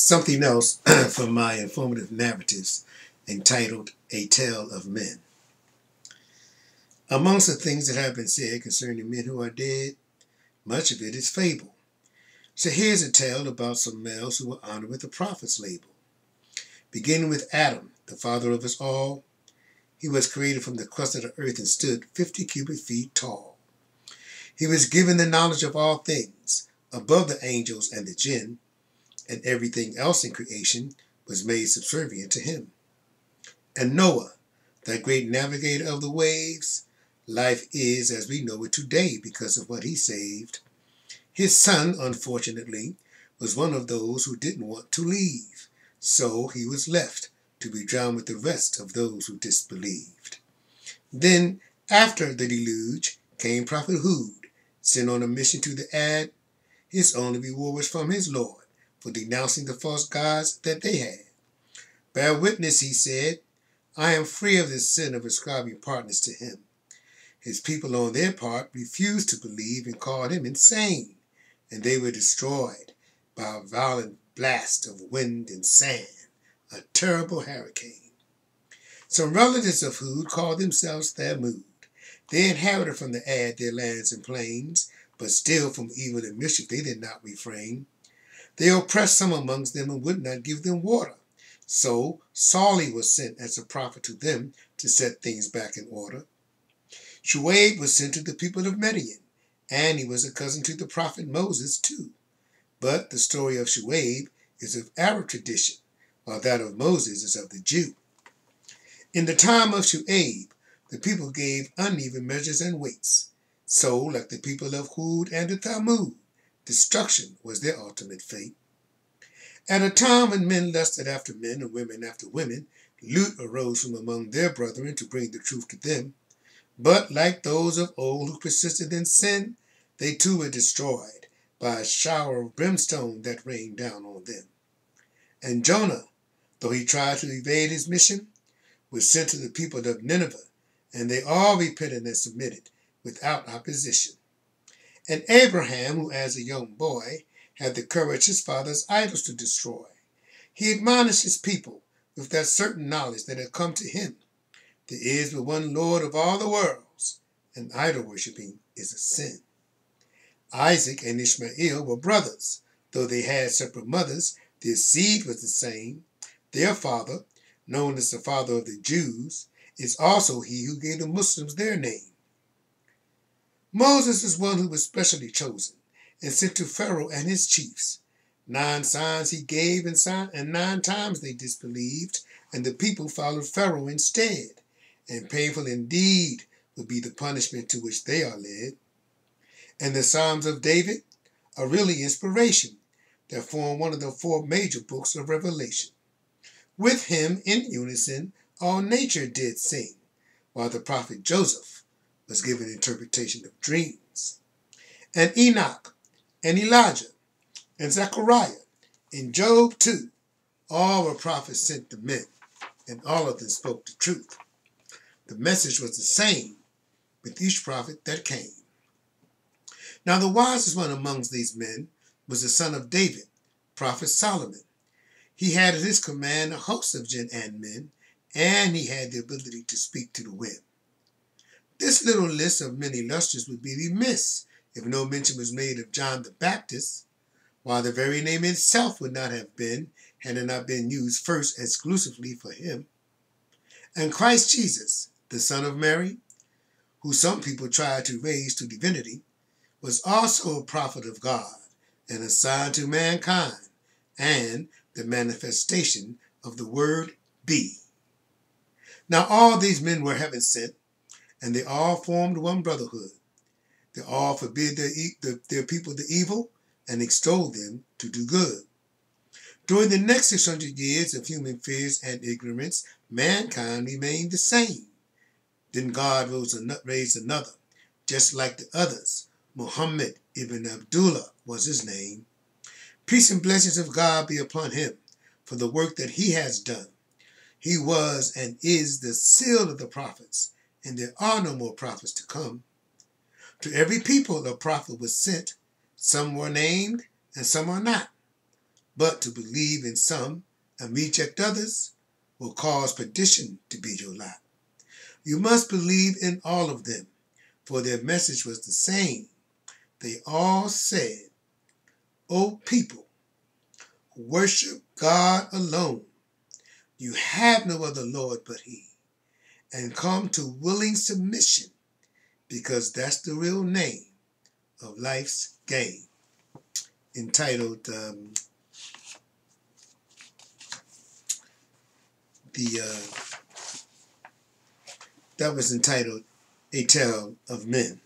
something else from my informative narratives entitled A Tale of Men. Amongst the things that have been said concerning men who are dead, much of it is fable. So here's a tale about some males who were honored with the prophet's label. Beginning with Adam, the father of us all, he was created from the crust of the earth and stood 50 cubic feet tall. He was given the knowledge of all things, above the angels and the jinn, and everything else in creation was made subservient to him. And Noah, that great navigator of the waves, life is as we know it today because of what he saved. His son, unfortunately, was one of those who didn't want to leave, so he was left to be drowned with the rest of those who disbelieved. Then, after the deluge, came Prophet Hud, sent on a mission to the Ad. His only reward was from his Lord for denouncing the false gods that they had. Bear witness, he said, I am free of the sin of ascribing partners to him. His people on their part refused to believe and called him insane, and they were destroyed by a violent blast of wind and sand, a terrible hurricane. Some relatives of Hud called themselves Thamud. They inherited from the Ad their lands and plains, but still from evil and mischief they did not refrain. They oppressed some amongst them and would not give them water. So Salih was sent as a prophet to them to set things back in order. Shuaib was sent to the people of Midian, and he was a cousin to the prophet Moses too. But the story of Shuaib is of Arab tradition, while that of Moses is of the Jew. In the time of Shuaib, the people gave uneven measures and weights. So, like the people of Hud and the Thamud, destruction was their ultimate fate. At a time when men lusted after men and women after women, Lut arose from among their brethren to bring the truth to them. But like those of old who persisted in sin, they too were destroyed by a shower of brimstone that rained down on them. And Jonah, though he tried to evade his mission, was sent to the people of Nineveh, and they all repented and submitted without opposition. And Abraham, who as a young boy had the courage his father's idols to destroy, he admonished his people with that certain knowledge that had come to him. There is but one Lord of all the worlds, and idol worshipping is a sin. Isaac and Ishmael were brothers. Though they had separate mothers, their seed was the same. Their father, known as the father of the Jews, is also he who gave the Muslims their name. Moses is one who was specially chosen and sent to Pharaoh and his chiefs. 9 signs he gave, and 9 times they disbelieved, and the people followed Pharaoh instead. And painful indeed would be the punishment to which they are led. And the Psalms of David are really inspiration that form one of the 4 major books of Revelation. With him, in unison, all nature did sing, while the prophet Joseph was given interpretation of dreams. And Enoch, and Elijah, and Zechariah, and Job too, all were prophets sent to men, and all of them spoke the truth. The message was the same with each prophet that came. Now the wisest one amongst these men was the son of David, prophet Solomon. He had at his command a host of jinn and men, and he had the ability to speak to the wind. This little list of many illustrious would be remiss if no mention was made of John the Baptist, while the very name itself would not have been had it not been used first exclusively for him. And Christ Jesus, the son of Mary, who some people tried to raise to divinity, was also a prophet of God and a sign to mankind, and the manifestation of the word be. Now all these men were heaven sent, and they all formed one brotherhood. They all forbid their people the evil and extolled them to do good. During the next 600 years of human fears and ignorance, mankind remained the same. Then God raised another, just like the others. Muhammad ibn Abdullah was his name. Peace and blessings of God be upon him for the work that he has done. He was and is the seal of the prophets, and there are no more prophets to come. To every people a prophet was sent. Some were named and some are not. But to believe in some and reject others will cause perdition to be your lot. You must believe in all of them, for their message was the same. They all said, O people, worship God alone. You have no other Lord but He. And come to willing submission, because that's the real name of life's game. Entitled, that was entitled A Tale of Men.